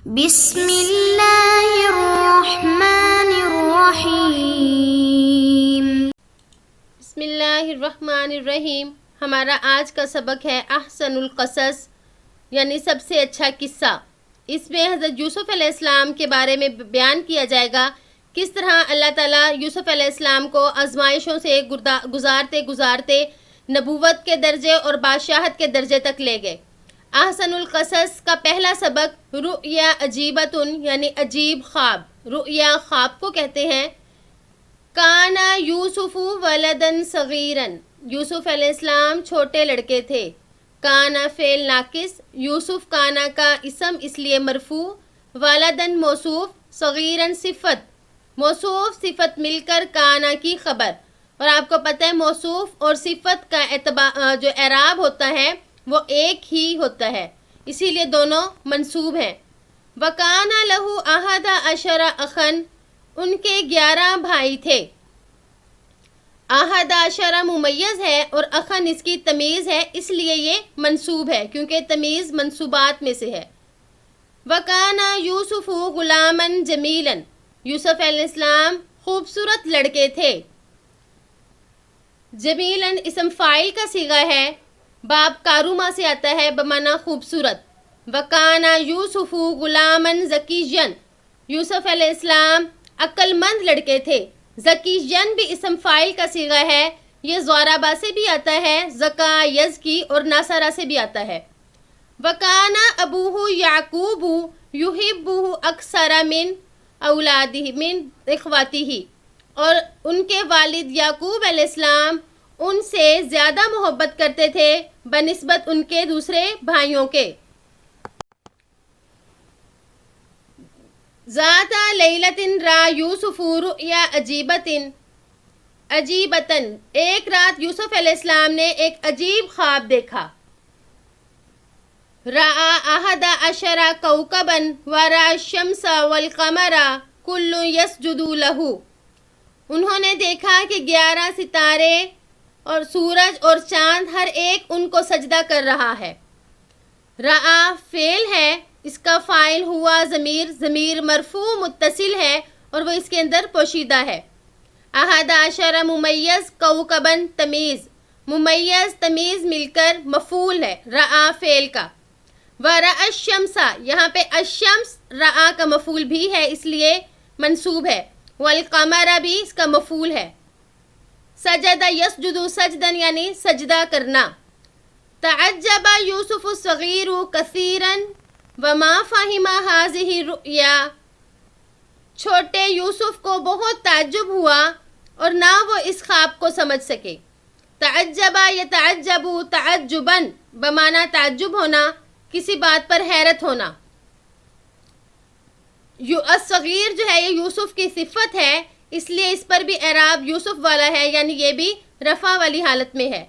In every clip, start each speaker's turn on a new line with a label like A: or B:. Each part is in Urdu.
A: بسم اللہ الرحمن الرحیم۔
B: بسم اللہ الرحمن الرحیم۔ ہمارا آج کا سبق ہے احسن القصص، یعنی سب سے اچھا قصہ۔ اس میں حضرت یوسف علیہ السلام کے بارے میں بیان کیا جائے گا کس طرح اللہ تعالیٰ یوسف علیہ السلام کو آزمائشوں سے گزارتے نبوت کے درجے اور بادشاہت کے درجے تک لے گئے۔ احسن القصص کا پہلا سبق رؤیا عجیبتن، یعنی عجیب خواب۔ رؤیا خواب کو کہتے ہیں۔ کانا یوسف ولدن صغیرن، یوسف علیہ السلام چھوٹے لڑکے تھے۔ کانا فعل ناقص، یوسف کانا کا اسم اس لیے مرفوع، ولدن موصوف، صغیرن صفت، موصوف صفت مل کر کانا کی خبر۔ اور آپ کو پتہ ہے موصوف اور صفت کا جو اعراب ہوتا ہے وہ ایک ہی ہوتا ہے، اسی لیے دونوں منصوب ہیں۔ وَكَانَ لَهُ أَحَدَ عَشَرَ أَخًا، ان کے 11 بھائی تھے۔ احد عشرہ ممیز ہے اور اخن اس کی تمیز ہے، اس لیے یہ منصوب ہے کیونکہ تمیز منصوبات میں سے ہے۔ وَكَانَ يُوسُفُ غُلَامًا جَمِيلًا، یوسف علیہ السلام خوبصورت لڑکے تھے۔ جمیلاً اسم فاعل کا صیغہ ہے، باب کاروما سے آتا ہے بمعنی خوبصورت۔ وَكَانَ يُوسُفُ غُلَامًا ذَكِيًّا، یوسف علیہ السلام عقل مند لڑکے تھے۔ ذکیًّا بھی اسم فاعل کا صیغہ ہے، یہ ضربہ سے بھی آتا ہے، زکا یزکی اور ناصرہ سے بھی آتا ہے۔ وَكَانَ أَبُوهُ يَعْقُوبُ يُحِبُّهُ أَكْثَرَ مِنْ أَوْلَادِهِ مِنْ إِخْوَتِهِ، اور ان کے والد یعقوب علیہ السلام ان سے زیادہ محبت کرتے تھے بنسبت ان کے دوسرے بھائیوں کے۔ ذات لیلۃ رأى یوسف رؤیا عجیبۃ، ایک رات یوسف علیہ السلام نے ایک عجیب خواب دیکھا۔ رأى أحد عشر کوكبا ورأى الشمس والقمر كل يسجد له، انہوں نے دیکھا کہ 11 ستارے اور سورج اور چاند ہر ایک ان کو سجدہ کر رہا ہے۔ رأى فعل ہے، اس کا فاعل ہوا ضمیر مرفوع متصل ہے اور وہ اس کے اندر پوشیدہ ہے۔ احد عشر ممیز کوكباً تمیز، ممیز تمیز مل کر مفعول ہے رأى فعل کا۔ ورأى الشمس، یہاں پہ الشمس رأى کا مفعول بھی ہے اس لیے منصوب ہے۔ والقمر بھی اس کا مفعول ہے۔ سجد یسجد سجدن، یعنی سجدہ کرنا۔ تعجب یوسف الصغیر کثیرا وما فہم هذه الرؤیا، چھوٹے یوسف کو بہت تعجب ہوا اور نہ وہ اس خواب کو سمجھ سکے۔ تعجب یتعجب تعجبا بمعنی تعجب ہونا، کسی بات پر حیرت ہونا۔ الصغیر جو ہے یہ یوسف کی صفت ہے، اس لیے اس پر بھی اعراب یوسف والا ہے، یعنی یہ بھی رفع والی حالت میں ہے۔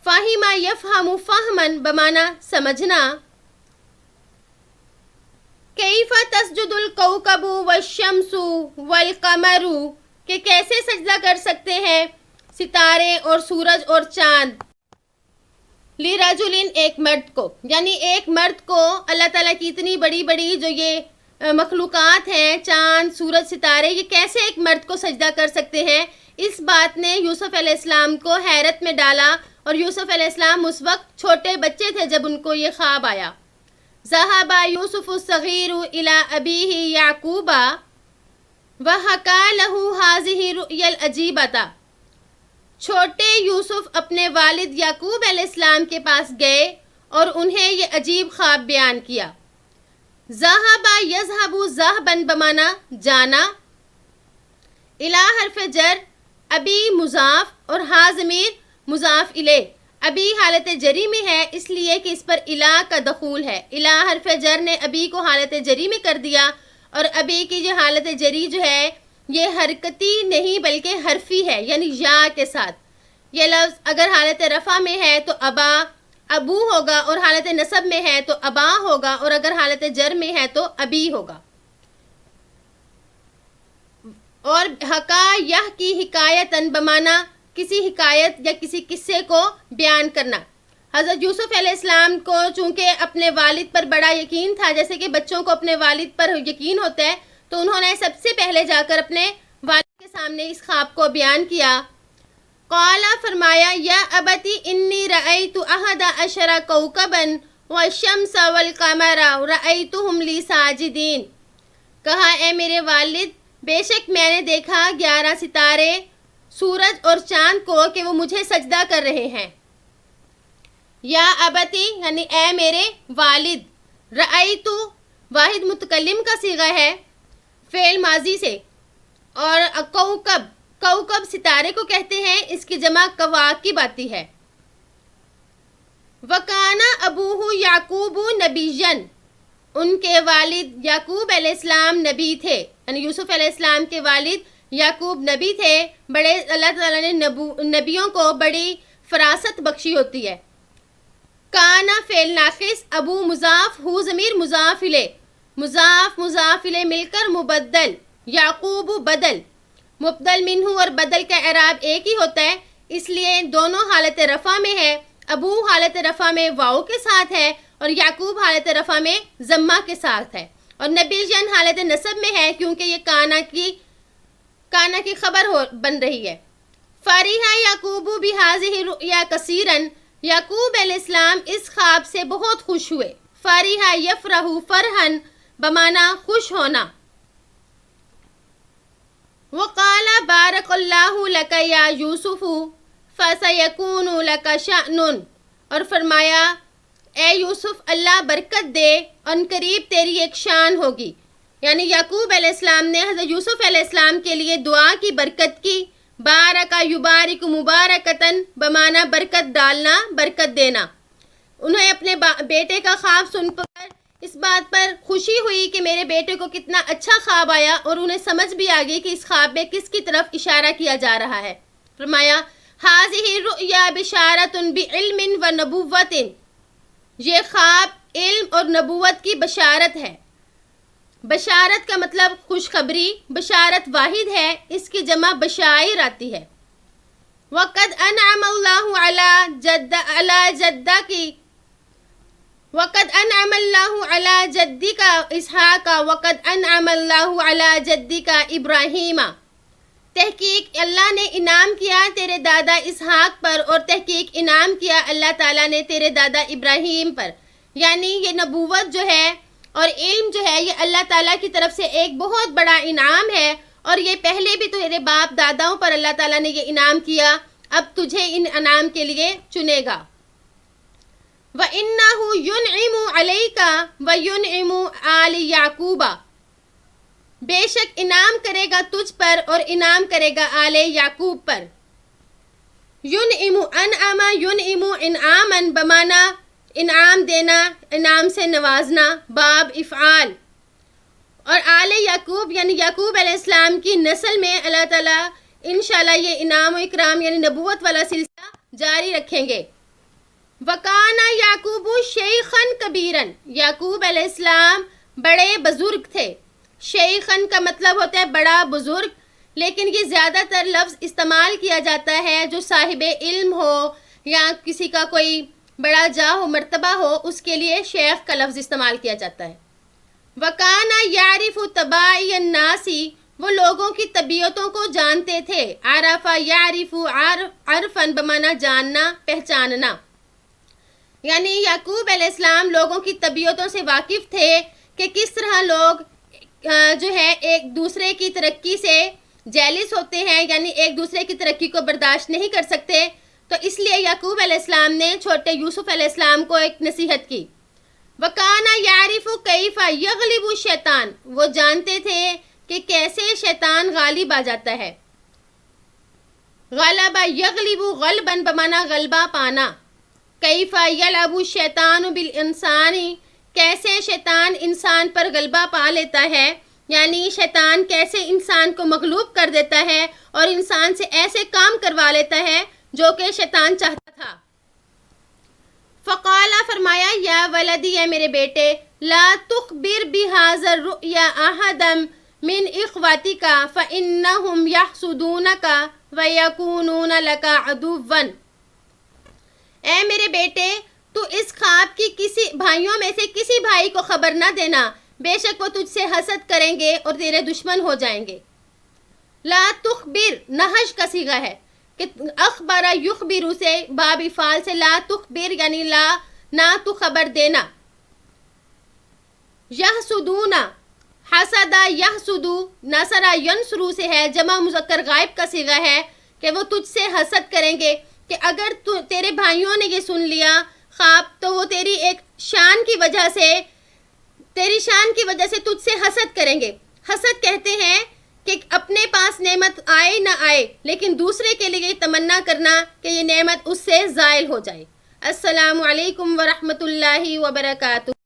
B: فہم یفہم فہمن بمعنی سمجھنا۔ کیف تسجد الکوکب والشمس والقمر، کہ کیسے سجدہ کر سکتے ہیں ستارے اور سورج اور چاند۔ لرجل، ایک مرد کو، یعنی ایک مرد کو اللہ تعالیٰ کی اتنی بڑی بڑی جو یہ مخلوقات ہیں، چاند سورج ستارے، یہ کیسے ایک مرد کو سجدہ کر سکتے ہیں۔ اس بات نے یوسف علیہ السلام کو حیرت میں ڈالا، اور یوسف علیہ السلام اس وقت چھوٹے بچے تھے جب ان کو یہ خواب آیا۔ ذهب یوسف الصغیر الی ابیہ یعقوب وحکی له هذه الرؤیا العجیبۃ، چھوٹے یوسف اپنے والد یعقوب علیہ السلام کے پاس گئے اور انہیں یہ عجیب خواب بیان کیا۔ ذهب یذهب ذهبا بمعنی جانا، الی حرف جر، ابی مضاف اور ہا ضمیر مضاف الیہ، ابی حالت جری میں ہے اس لیے کہ اس پر الی کا دخول ہے۔ الی حرف جر نے ابی کو حالت جری میں کر دیا، اور ابی کی جو حالت جری جو ہے یہ حرکتی نہیں بلکہ حرفی ہے، یعنی یا کے ساتھ۔ یہ لفظ اگر حالت رفع میں ہے تو ابا ابو ہوگا، اور حالت نصب میں ہے تو ابا ہوگا، اور اگر حالت جر میں ہے تو ابی ہوگا۔ اور حکا کی حکایتن بمعنی کسی حکایت یا کسی قصے کو بیان کرنا۔ حضرت یوسف علیہ السلام کو چونکہ اپنے والد پر بڑا یقین تھا، جیسے کہ بچوں کو اپنے والد پر یقین ہوتا ہے، تو انہوں نے سب سے پہلے جا کر اپنے والد کے سامنے اس خواب کو بیان کیا. قال فرمایا یا ابتی انی رأیت احد عشر کوکبا والشمس والقمر رأیتهم لی ساجدین. کہا اے میرے والد، بے شک میں نے دیکھا 11 ستارے، سورج اور چاند کو کہ وہ مجھے سجدہ کر رہے ہیں. یا ابتی یعنی اے میرے والد، رأیت واحد متکلم کا صیغہ ہے فعل ماضی سے، اور کوکب ستارے کو کہتے ہیں، اس کی جمع کواکب آتی ہے. وکانا ابوہ یعقوب نبیًا، ان کے والد یعقوب علیہ السلام نبی تھے، یعنی یوسف علیہ السلام کے والد یعقوب نبی تھے. بڑے اللہ تعالیٰ نے نبیوں کو بڑی فراست بخشی ہوتی ہے. کانا فعل ناقص، ابو مضاف، ہو ضمیر مضاف الیہ مل کر مبدل، یعقوب بدل، مبدل منہ اور بدل کا اعراب ایک ہی ہوتا ہے، اس لیے دونوں حالت رفع میں ہے. ابو حالت رفع میں واؤ کے ساتھ ہے اور یعقوب حالت رفع میں ضمہ کے ساتھ ہے، اور نبی جن حالت نصب میں ہے کیونکہ یہ کانا کی خبر بن رہی ہے. فریحہ یعقوب بہذہ الرؤیا کثیرا، یعقوب علیہ السلام اس خواب سے بہت خوش ہوئے. فریحہ یفرح فرحن بمعنی خوش ہونا. وقال بارک اللہ لک یا یوسف فسیکون لک شأن، اور فرمایا اے یوسف اللہ برکت دے، ان قریب تیری ایک شان ہوگی. یعنی یعقوب علیہ السلام نے حضرت یوسف علیہ السلام کے لیے دعا کی، برکت کی. بارکا یبارک مبارکتن بمعنی برکت ڈالنا، برکت دینا. انہیں اپنے بیٹے کا خواب سن کر اس بات پر خوشی ہوئی کہ میرے بیٹے کو کتنا اچھا خواب آیا، اور انہیں سمجھ بھی آ گئی کہ اس خواب میں کس کی طرف اشارہ کیا جا رہا ہے. فرمایا ھذہ الرؤیا بشارۃ بعلم و نبوۃ، یہ خواب علم اور نبوت کی بشارت ہے. بشارت کا مطلب خوشخبری، بشارت واحد ہے، اس کی جمع بشائر آتی ہے. وقد انعم اللہ علی جدک اسحاق وقد انعم اللہ علی جدک ابراہیم، تحقیق اللہ نے انعام کیا تیرے دادا اسحاق پر، اور تحقیق انعام کیا اللہ تعالیٰ نے تیرے دادا ابراہیم پر. یعنی یہ نبوت جو ہے اور علم جو ہے یہ اللہ تعالیٰ کی طرف سے ایک بہت بڑا انعام ہے، اور یہ پہلے بھی تیرے باپ داداؤں پر اللہ تعالیٰ نے یہ انعام کیا، اب تجھے ان انعام کے لیے چنے گا. وَإِنَّهُ يُنْعِمُ عَلَيْكَ وَيُنْعِمُ آلِ يَعْقُوبَ، بے شک انعام کرے گا تجھ پر اور انعام کرے گا آل یعقوب پر. یُنْعِمُ انعم یُنْعِمُ انعاما بمانا انعام دینا، انعام سے نوازنا، باب افعال. اور آل یعقوب یعنی یعقوب علیہ السلام کی نسل میں اللہ تعالیٰ انشاءاللہ یہ انعام و اکرام یعنی نبوت والا سلسلہ جاری رکھیں گے. وَكَانَ يَعْقُوبُ شَيْخًا كَبِيرًا، یعقوب علیہ السلام بڑے بزرگ تھے. شیخن کا مطلب ہوتا ہے بڑا بزرگ، لیکن یہ زیادہ تر لفظ استعمال کیا جاتا ہے جو صاحب علم ہو یا کسی کا کوئی بڑا جاہ و مرتبہ ہو، اس کے لیے شیخ کا لفظ استعمال کیا جاتا ہے. وَكَانَ يَعْرِفُ طَبَائِعَ النَّاسِ، وہ لوگوں کی طبیعتوں کو جانتے تھے. عَرَفَ يَعْرِفُ عَرْفًا بمعنی جاننا، پہچاننا. یعنی یعقوب علیہ السلام لوگوں کی طبیعتوں سے واقف تھے کہ کس طرح لوگ جو ہے ایک دوسرے کی ترقی سے جیلس ہوتے ہیں، یعنی ایک دوسرے کی ترقی کو برداشت نہیں کر سکتے. تو اس لیے یعقوب علیہ السلام نے چھوٹے یوسف علیہ السلام کو ایک نصیحت کی. وَكَانَ يَعْرِفُ كَيْفَ يَغْلِبُ الشَّيْطَانَ، وہ جانتے تھے کہ کیسے شیطان غالب آ جاتا ہے. غلب یغلب غلباً بمانا غلبہ پانا. کیف یلعب الشیطان بالانسان، کیسے شیطان انسان پر غلبہ پا لیتا ہے، یعنی شیطان کیسے انسان کو مغلوب کر دیتا ہے اور انسان سے ایسے کام کروا لیتا ہے جو کہ شیطان چاہتا تھا. فقال فرمایا یا ولدی، اے میرے بیٹے، لا تخبر بهذا الرؤيا احدا من اخواتك فانهم يحسدونك ويكونون لك عدوا، اے میرے بیٹے تو اس خواب کی کسی بھائیوں میں سے کسی بھائی کو خبر نہ دینا، بے شک وہ تجھ سے حسد کریں گے اور تیرے دشمن ہو جائیں گے۔ لا تخبر نہج کا صیغہ ہے کہ اخبر یخبر سے باب فعل سے لا تخبر یعنی لا نہ تو خبر دینا۔ یحسدون حسد یحسدو نصر ینصرو سے ہے، جمع مذکر غائب کا صیغہ ہے کہ وہ تجھ سے حسد کریں گے کہ اگر تیرے بھائیوں نے یہ سن لیا خواب تو وہ تیری ایک شان کی وجہ سے تجھ سے حسد کریں گے۔ حسد کہتے ہیں کہ اپنے پاس نعمت آئے نہ آئے لیکن دوسرے کے لیے تمنا کرنا کہ یہ نعمت اس سے زائل ہو جائے۔ السلام علیکم ورحمۃ اللہ وبرکاتہ۔